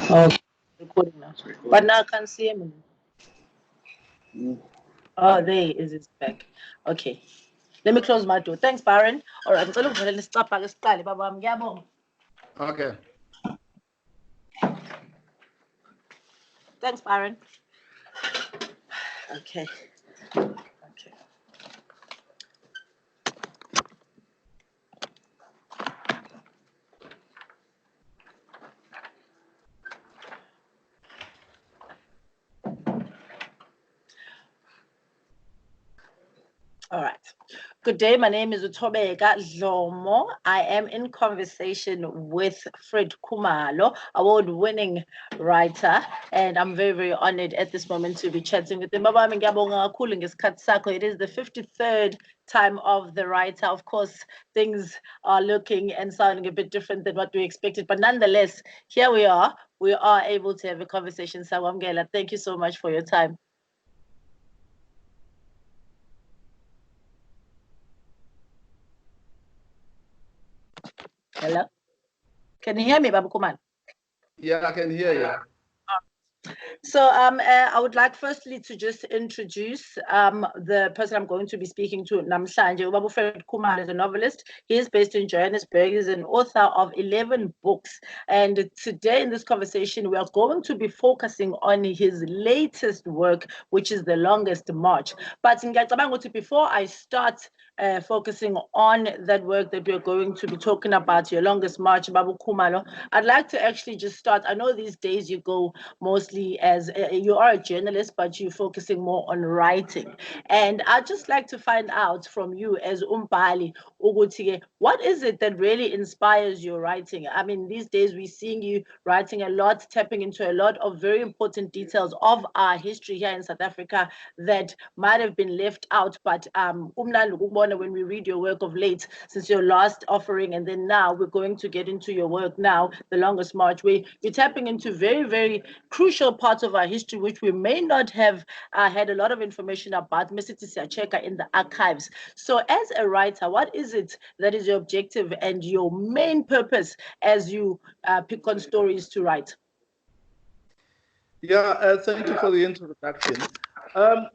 Oh, recording now. But now I can't see him. Oh, there is his back. Okay. Let me close my door. Thanks, Baron. All right. Okay. Thanks, Baron. Okay. Okay. All right. Good day. My name is Thobeka Dhlomo. I am in conversation with Fred Khumalo, award-winning writer, and I'm very, very honored at this moment to be chatting with him. It is the 53rd time of the writer. Of course, things are looking and sounding a bit different than what we expected, but nonetheless, here we are. We are able to have a conversation. Sawamgela, thank you so much for your time. Hello? Can you hear me, Babu Kuman? Yeah, I can hear you. So I would like firstly to just introduce the person I'm going to be speaking to, Namhlanje. Ubabu Fred Khumalo is a novelist. He is based in Johannesburg. He's an author of 11 books. And today in this conversation, we are going to be focusing on his latest work, which is The Longest March. But before I start focusing on that work that we're going to be talking about, Your Longest March, Babu Khumalo, I'd like to actually just start. I know these days you go mostly as you are a journalist, but you're focusing more on writing. And I'd just like to find out from you as Umbali, what is it that really inspires your writing? I mean, these days we're seeing you writing a lot, tapping into a lot of very important details of our history here in South Africa that might have been left out. But when we read your work of late, since your last offering, and then now we're going to get into your work now, The Longest March, where you're tapping into very, very crucial parts of our history, which we may not have had a lot of information about, in the archives. So as a writer, what is it that is your objective and your main purpose as you pick on stories to write? Yeah, thank you for the introduction.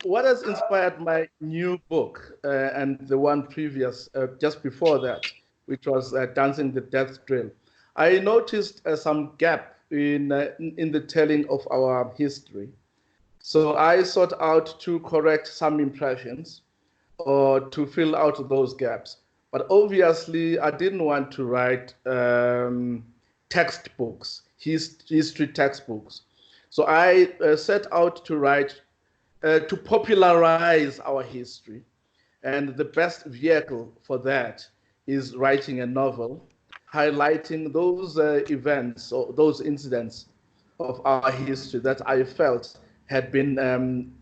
What has inspired my new book and the one previous, just before that, which was Dancing the Death Drill? I noticed some gap in the telling of our history. So I sought out to correct some impressions or to fill out those gaps. But obviously, I didn't want to write textbooks, history textbooks. So I set out to write, to popularize our history. And the best vehicle for that is writing a novel, highlighting those events or those incidents of our history that I felt had been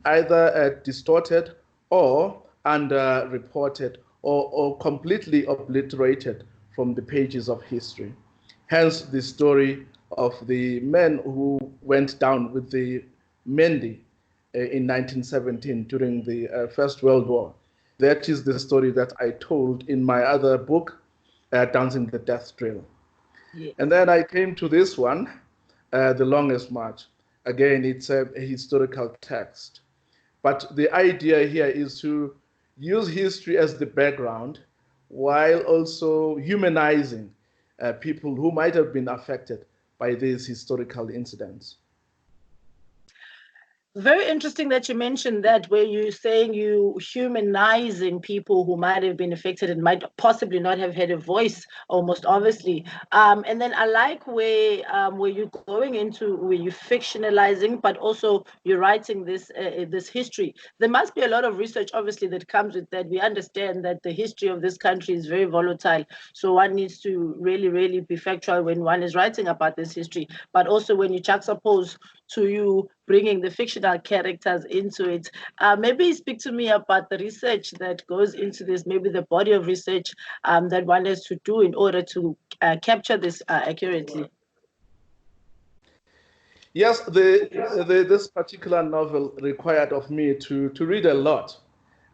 either distorted or underreported or completely obliterated from the pages of history. Hence the story of the men who went down with the Mendi in 1917 during the First World War. That is the story that I told in my other book, Dancing the Death Drill. Yes. And then I came to this one, The Longest March. Again, it's a historical text. But the idea here is to use history as the background while also humanizing people who might have been affected by these historical incidents. Very interesting that you mentioned that, where you're saying you humanizing people who might have been affected and might possibly not have had a voice, almost obviously. And then I like where you're going into, where you're fictionalizing, but also you're writing this history. There must be a lot of research, obviously, that comes with that. We understand that the history of this country is very volatile, so one needs to really, really be factual when one is writing about this history. But also when you juxtapose to you bringing the fictional characters into it. Maybe speak to me about the research that goes into this, maybe the body of research that one has to do in order to capture this accurately. Yes, this particular novel required of me to read a lot.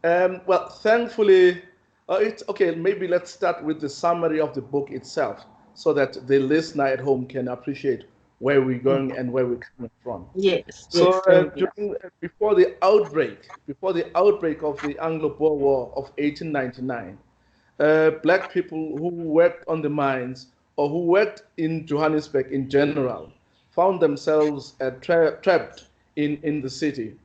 Well, thankfully, it's okay. Maybe let's start with the summary of the book itself so that the listener at home can appreciate where we're going and where we're coming from. Yes. So Yes. before the outbreak of the Anglo-Boer War of 1899, black people who worked on the mines or who worked in Johannesburg in general found themselves trapped in the city.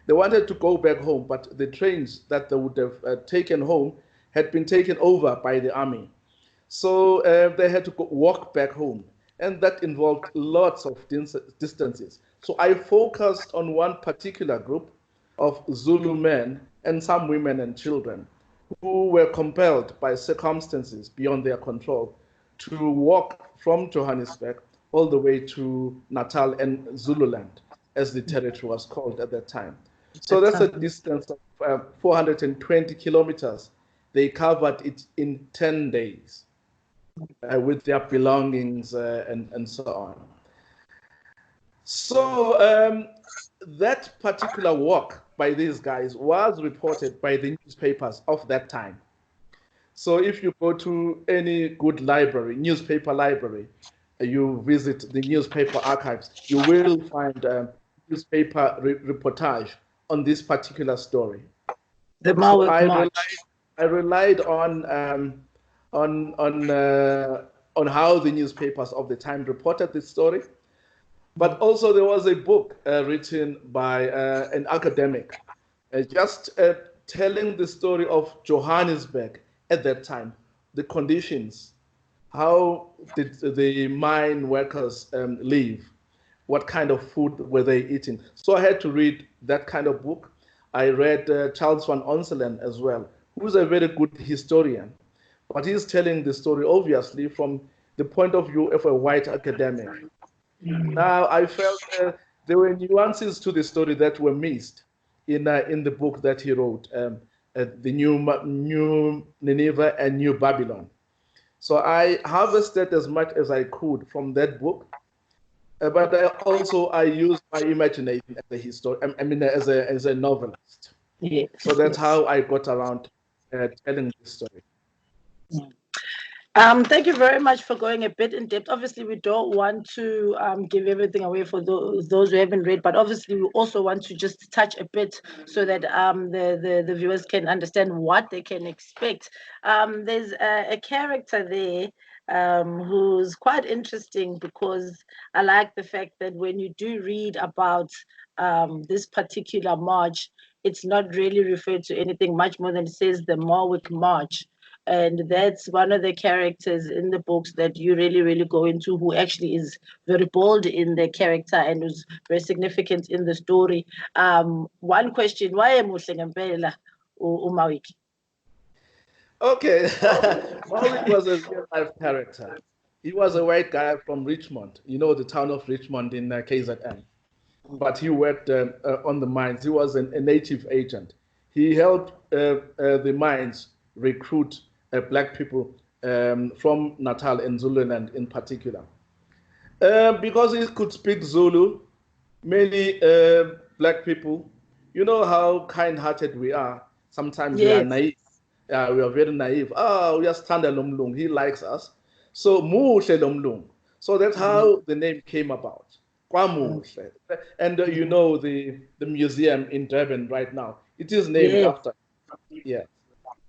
They wanted to go back home, but the trains that they would have taken home had been taken over by the army. So they had to walk back home, and that involved lots of distances. So I focused on one particular group of Zulu men and some women and children who were compelled by circumstances beyond their control to walk from Johannesburg all the way to Natal and Zululand, as the territory was called at that time. So that's a distance of 420 kilometers. They covered it in 10 days with their belongings and so on. So that particular walk by these guys was reported by the newspapers of that time. So if you go to any good library, newspaper library, you visit the newspaper archives, you will find newspaper reportage on this particular story. The So Mawick March. I relied on how the newspapers of the time reported this story, but also there was a book written by an academic, just telling the story of Johannesburg at that time, the conditions, how did the mine workers live, what kind of food were they eating. So I had to read that kind of book. I read Charles van Onselen as well, who's a very good historian, but he's telling the story obviously from the point of view of a white academic. Now I felt there were nuances to the story that were missed in the book that he wrote, the New Nineveh and New Babylon. So I harvested as much as I could from that book, but I used my imagination as a historian. I mean, as a novelist. Yes. So that's how I got around telling this story. Thank you very much for going a bit in depth. Obviously, we don't want to give everything away for those who haven't read, but obviously we also want to just touch a bit so that the viewers can understand what they can expect. There's a character there who's quite interesting, because I like the fact that when you do read about this particular march, it's not really referred to anything much more than it says the Mawick March. And that's one of the characters in the books that you really go into, who actually is very bold in their character and who's very significant in the story. One question, why Muhle ngempela uMawick? Okay, Mawick was a real life character. He was a white guy from Richmond, you know, the town of Richmond in KZN. But he worked on the mines. He was a native agent. He helped the mines recruit black people from Natal and Zululand in particular. Because he could speak Zulu, many black people, you know how kind-hearted we are. Sometimes we are naive. We are very naive. We are standing Lomlung. He likes us. So Muhle Lomlung. So that's how the name came about. Kwamuhle. And you know the museum in Durban right now. It is named after. Yeah.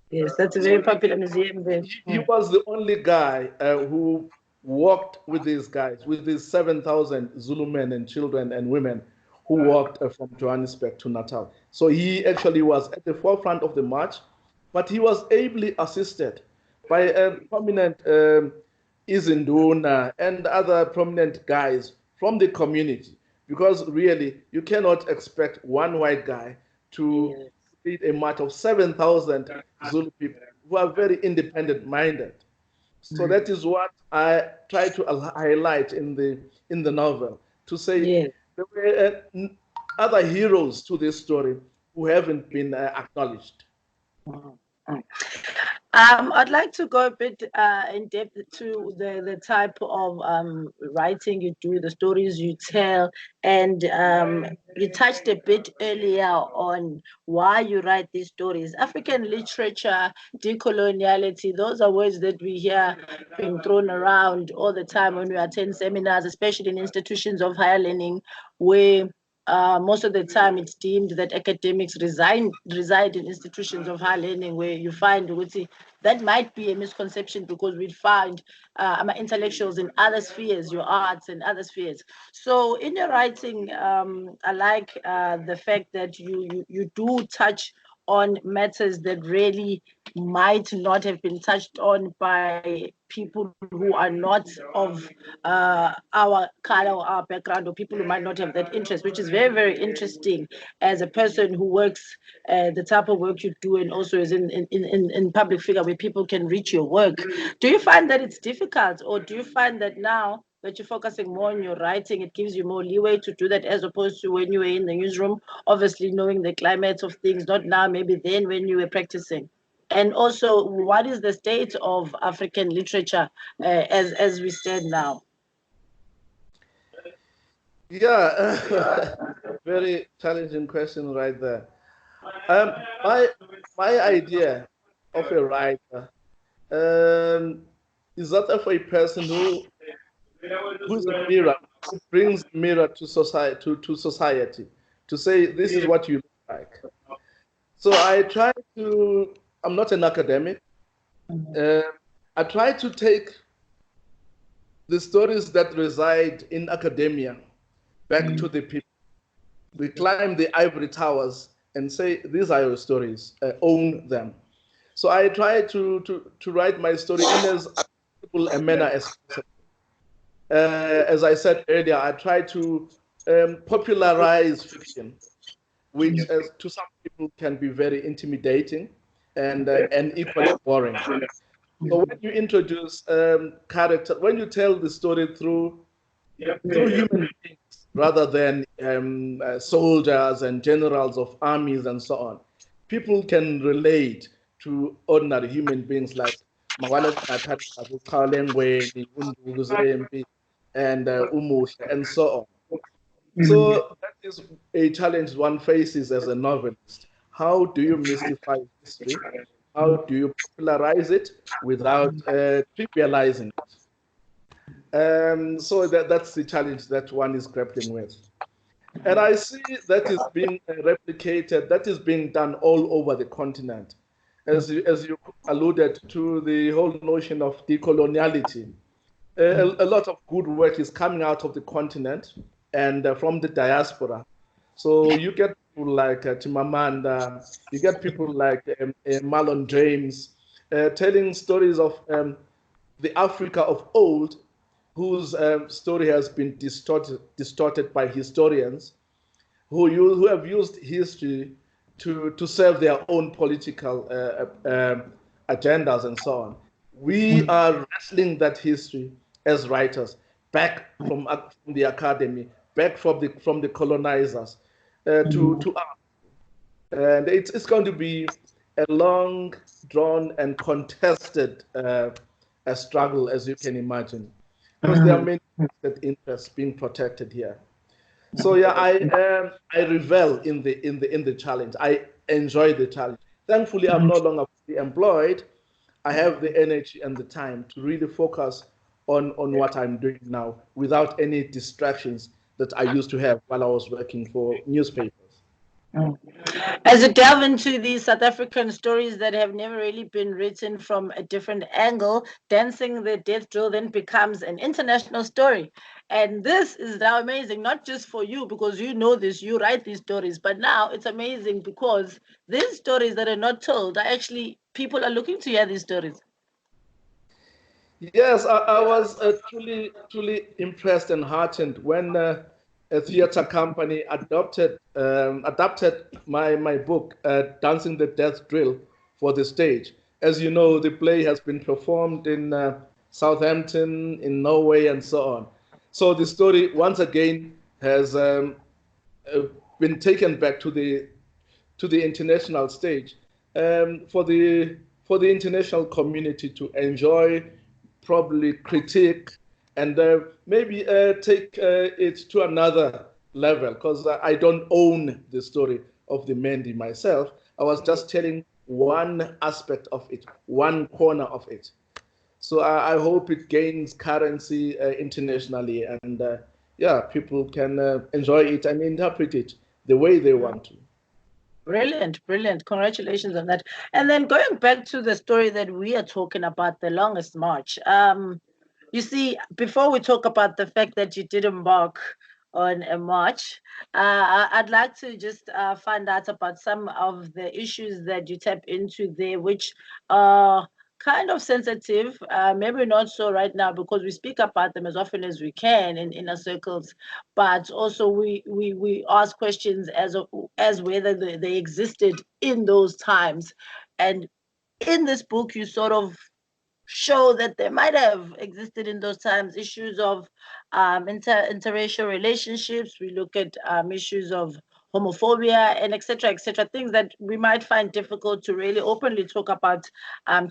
Yes, that's a very popular museum there. He was the only guy who walked with these guys, with these 7,000 Zulu men and children and women who walked from Johannesburg to Natal. So he actually was at the forefront of the march, but he was ably assisted by a prominent Izinduna and other prominent guys from the community, because really you cannot expect one white guy to lead a march of 7,000 Zulu people who are very independent minded. So that is what I try to highlight in the novel, to say there were other heroes to this story who haven't been acknowledged. I'd like to go a bit in depth to the type of writing you do, the stories you tell, and you touched a bit earlier on why you write these stories. African literature, decoloniality, those are words that we hear being thrown around all the time when we attend seminars, especially in institutions of higher learning, where most of the time it's deemed that academics reside in institutions of higher learning where you find that might be a misconception because we find intellectuals in other spheres, your arts and other spheres. So in your writing, I like the fact that you do touch on matters that really might not have been touched on by people who are not of our color or our background, or people who might not have that interest, which is very, very interesting as a person who works the type of work you do, and also is in public figure where people can reach your work. Do you find that it's difficult, or do you find that now that you're focusing more on your writing, it gives you more leeway to do that as opposed to when you were in the newsroom, obviously knowing the climate of things, not now, maybe then when you were practicing? And also, what is the state of African literature as we stand now? Yeah, very challenging question right there. Um, my my idea of a writer is that of a person who's a mirror, who brings a mirror to society, to society, to say this is what you look like. So I try to. I'm not an academic. Uh, I try to take the stories that reside in academia back to the people. We climb the ivory towers and say, these are your stories, own them. So I try to write my story in as accessible a manner as possible. As I said earlier, I try to popularize fiction, which to some people can be very intimidating and equally boring. So when you introduce character, when you tell the story through human beings rather than soldiers and generals of armies and so on, people can relate to ordinary human beings like Mawala Kalengweni, Undugu Zempi, and Umusha, and so on. So that is a challenge one faces as a novelist. How do you mystify history? How do you popularize it without trivializing it? So that's the challenge that one is grappling with. And I see that is being replicated, that is being done all over the continent. As you alluded to the whole notion of decoloniality, a lot of good work is coming out of the continent and from the diaspora. So you get people like Chimamanda, you get people like Marlon James telling stories of the Africa of old, whose story has been distorted by historians who have used history to serve their own political agendas and so on. We are wrestling that history as writers back from the academy, back from the colonizers to us. And it's going to be a long, drawn, and contested a struggle, as you can imagine, because there are many interests being protected here. So yeah, I revel in the challenge. I enjoy the challenge. Thankfully, I'm no longer fully employed. I have the energy and the time to really focus on what I'm doing now without any distractions that I used to have while I was working for newspapers. As you delve into these South African stories that have never really been written from a different angle, Dancing the Death Drill then becomes an international story. And this is now amazing, not just for you, because you know this, you write these stories, but now it's amazing because these stories that are not told are actually, people are looking to hear these stories. Yes, I was truly impressed and heartened when a theater company adapted my book, Dancing the Death Drill, for the stage. As you know, the play has been performed in Southampton, in Norway, and so on. So the story once again has uh, been taken back to the international stage for the for the international community to enjoy, probably critique, and maybe take it to another level, because I don't own the story of the Mendy myself. I was just telling one aspect of it, one corner of it. So I hope it gains currency internationally, and yeah, people can enjoy it and interpret it the way they want to. Brilliant, brilliant. Congratulations on that. And then going back to the story that we are talking about, The Longest March. You see, before we talk about the fact that you did embark on a march, I'd like to just find out about some of the issues that you tap into there, which are kind of sensitive, maybe not so right now because we speak about them as often as we can in inner circles, but also we ask questions as whether they existed in those times. And in this book, you sort of show that they might have existed in those times, issues of interracial relationships. We look at issues of homophobia and etc., things that we might find difficult to really openly talk about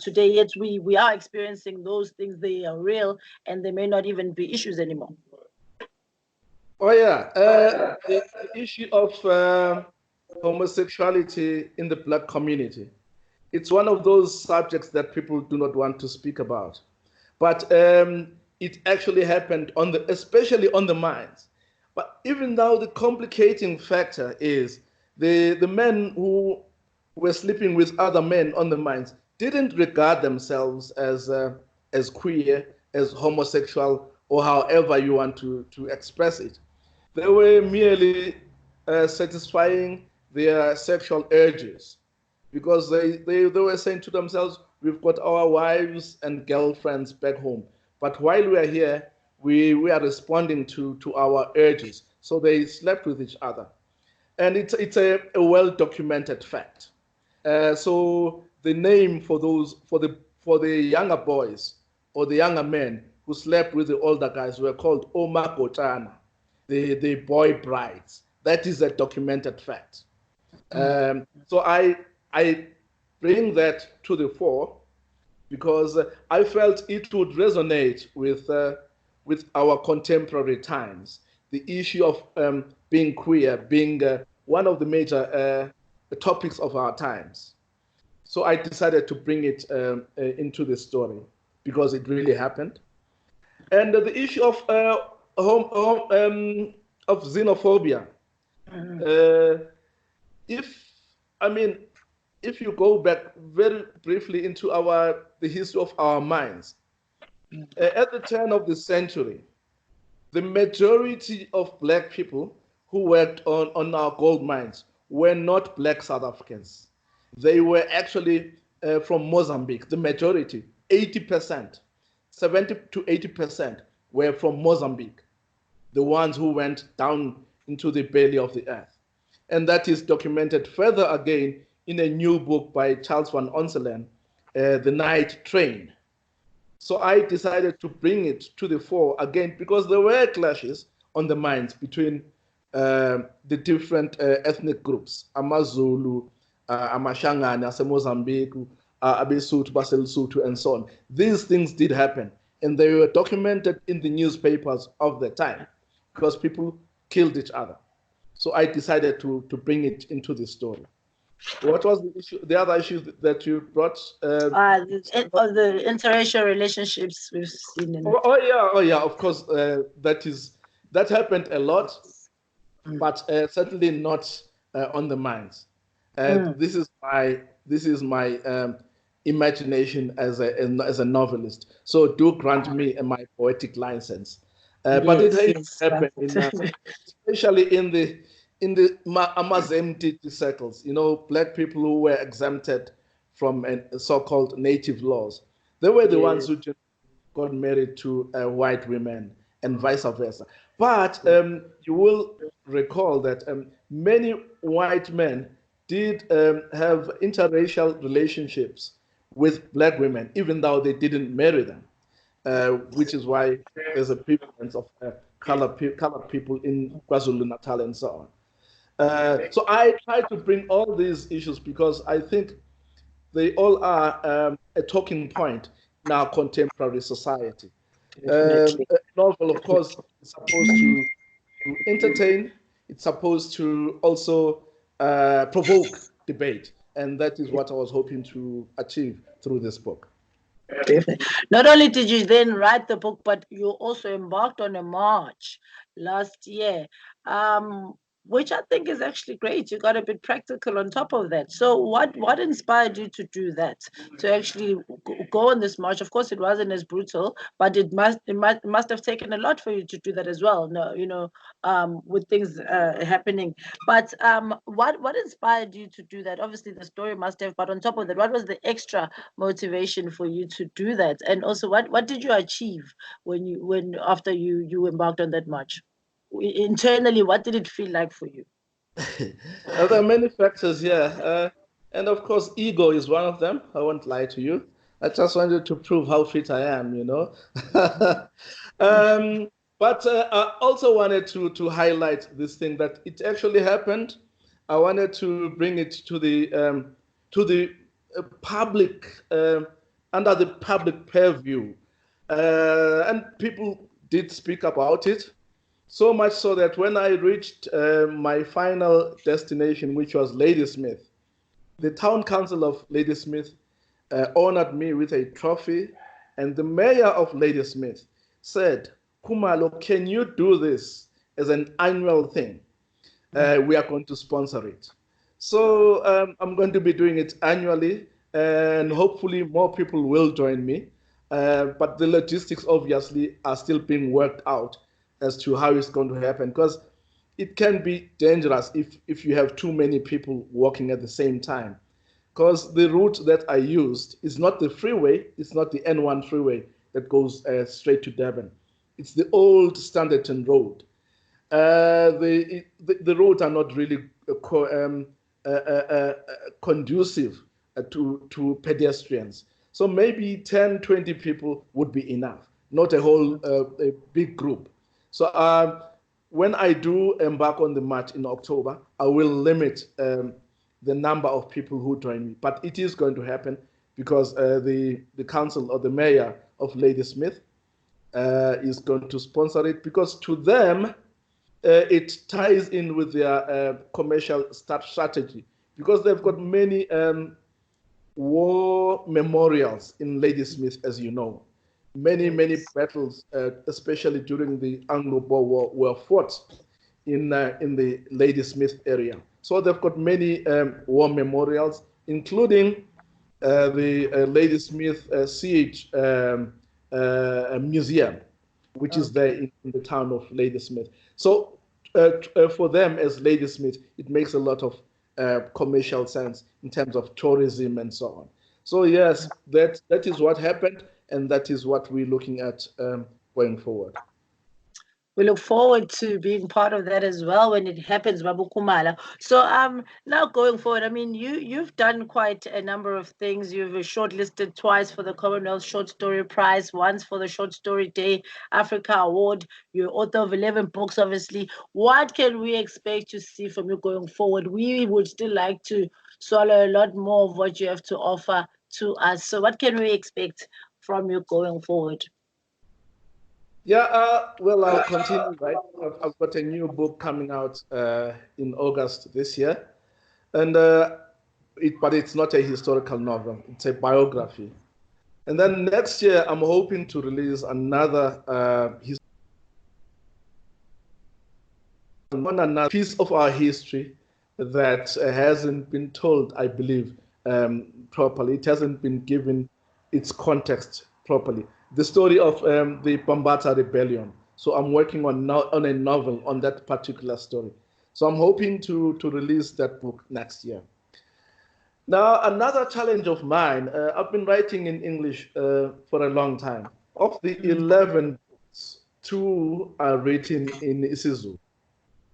today, yet we are experiencing those things. They are real and they may not even be issues anymore. Oh yeah, the issue of homosexuality in the Black community. It's one of those subjects that people do not want to speak about, but it actually happened especially on the mines. But even though the complicating factor is the men who were sleeping with other men on the mines didn't regard themselves as queer, as homosexual, or however you want to express it. They were merely satisfying their sexual urges, because they were saying to themselves, we've got our wives and girlfriends back home, but while we are here, we are responding to our urges. So they slept with each other. And it's a well-documented fact. So the name for the younger boys or the younger men who slept with the older guys were called omakotana, the boy brides. That is a documented fact. So I bring that to the fore because I felt it would resonate with our contemporary times. The issue of being queer being one of the major topics of our times. So I decided to bring it into the story because it really happened. And the issue of xenophobia. If you go back very briefly into the history of our minds, at the turn of the century, the majority of Black people who worked on our gold mines were not Black South Africans. They were actually from Mozambique. The majority, 80%, 70 to 80% were from Mozambique, the ones who went down into the belly of the earth. And that is documented further again in a new book by Charles van Onselen, The Night Train. So I decided to bring it to the fore again because there were clashes on the mines between the different ethnic groups, AmaZulu, AmaShangana, AseMozambique, AbeSuthu, BaseLesotho, and so on. These things did happen, and they were documented in the newspapers of the time because people killed each other. So I decided to bring it into the story. What was the issue? The other issue that you brought? The interracial relationships we've seen. Oh yeah, of course. That happened a lot, but certainly not on the mines. This is my imagination as a novelist. So do grant me my poetic license. But it happened, especially in the Amazemtiti circles. Black people who were exempted from so-called native laws. They were the ones who just got married to white women and vice versa. But you will recall that many white men did have interracial relationships with Black women, even though they didn't marry them. Which is why there's a prevalence of colored people in KwaZulu-Natal and so on. So I try to bring all these issues because I think they all are a talking point in our contemporary society. Definitely. A novel, of course, is supposed to entertain. It's supposed to also provoke debate, and that is what I was hoping to achieve through this book. Definitely. Not only did you then write the book, but you also embarked on a march last year, um, which I think is actually great. You got a bit practical on top of that. So, what inspired you to do that? To actually go on this march? Of course, it wasn't as brutal, but it must have taken a lot for you to do that as well. No, with things happening. But what inspired you to do that? Obviously, the story must have. But on top of that, what was the extra motivation for you to do that? And also, what did you achieve when after you embarked on that march? Internally, what did it feel like for you? There are many factors here. And of course, ego is one of them. I won't lie to you. I just wanted to prove how fit I am, you know. But I also wanted to highlight this thing that it actually happened. I wanted to bring it to the public, under the public purview. And people did speak about it. So much so that when I reached my final destination, which was Ladysmith, the town council of Ladysmith honored me with a trophy, and the mayor of Ladysmith said, "Khumalo, can you do this as an annual thing? We are going to sponsor it." So I'm going to be doing it annually, and hopefully more people will join me. But the logistics obviously are still being worked out as to how it's going to happen, because it can be dangerous if you have too many people walking at the same time. Because the route that I used is not the freeway, it's not the N1 freeway that goes straight to Durban. It's the old Standerton Road. The roads are not really conducive to pedestrians. So maybe 10, 20 people would be enough, not a whole a big group. So when I do embark on the march in October, I will limit the number of people who join me. But it is going to happen because the council or the mayor of Ladysmith is going to sponsor it, because to them, it ties in with their commercial strategy, because they've got many war memorials in Ladysmith, as you know. Many battles, especially during the Anglo-Boer War, were fought in the Ladysmith area. So they've got many war memorials, including the Ladysmith Siege Museum, which is there in the town of Ladysmith. So for them as Ladysmith, it makes a lot of commercial sense in terms of tourism and so on. So yes, that is what happened, and that is what we're looking at going forward. We look forward to being part of that as well when it happens, Babu Khumalo. So now going forward, I mean you've done quite a number of things. You've shortlisted twice for the Commonwealth Short Story Prize, once for the Short Story Day Africa Award. You're author of 11 books, obviously. What can we expect to see from you going forward? We would still like to swallow a lot more of what you have to offer to us. So what can we expect from you going forward? Yeah, well, I'll continue, right? I've got a new book coming out in August this year, and but it's not a historical novel, it's a biography. And then next year, I'm hoping to release another piece of our history that hasn't been told, I believe, properly. It hasn't been given its context properly. The story of the Bambata Rebellion. So I'm working on a novel on that particular story. So I'm hoping to release that book next year. Now, another challenge of mine, I've been writing in English for a long time. Of the 11 books, 2 are written in isiZulu.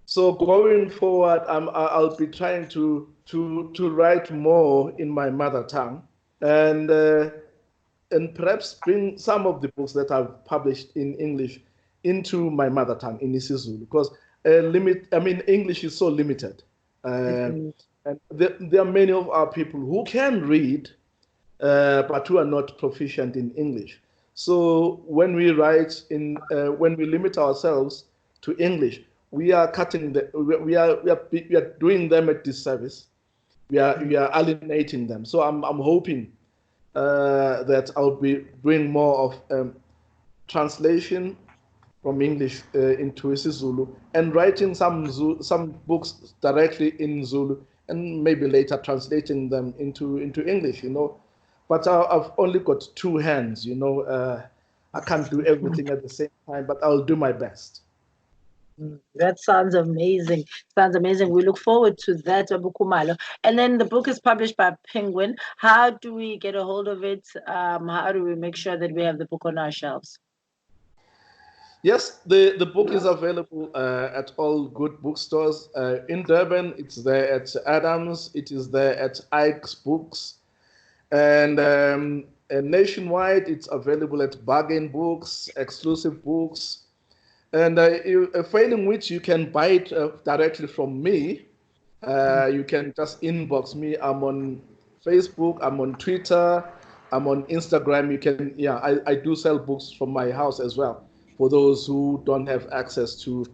So going forward, I'll be trying to write more in my mother tongue, and perhaps bring some of the books that I've published in English into my mother tongue in isiZulu, because English is so limited, and there are many of our people who can read, but who are not proficient in English. So when we write when we limit ourselves to English, we are cutting we are doing them a disservice. We are alienating them. So I'm hoping that I'll be doing more of translation from English into isiZulu and writing some books directly in Zulu and maybe later translating them into English. But I've only got two hands. I can't do everything at the same time, but I'll do my best. That sounds amazing. Sounds amazing. We look forward to that, Babu Khumalo. And then the book is published by Penguin. How do we get a hold of it? How do we make sure that we have the book on our shelves? Yes, the book is available at all good bookstores. In Durban, it's there at Adams. It is there at Ike's Books. And nationwide, it's available at Bargain Books, Exclusive Books. And failing which, you can buy it directly from me. You can just inbox me. I'm on Facebook. I'm on Twitter. I'm on Instagram. I do sell books from my house as well for those who don't have access to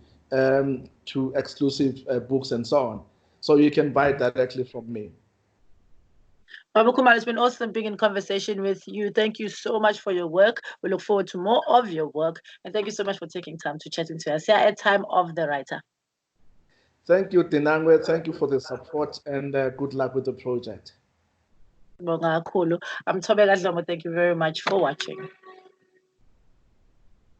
exclusive books and so on. So you can buy it directly from me. Babu Khumalo, it's been awesome being in conversation with you. Thank you so much for your work. We look forward to more of your work. And thank you so much for taking time to chat to us here at Time of the Writer. Thank you, Tinangwe. Thank you for the support and good luck with the project. I'm Thobeka Dhlomo. Thank you very much for watching.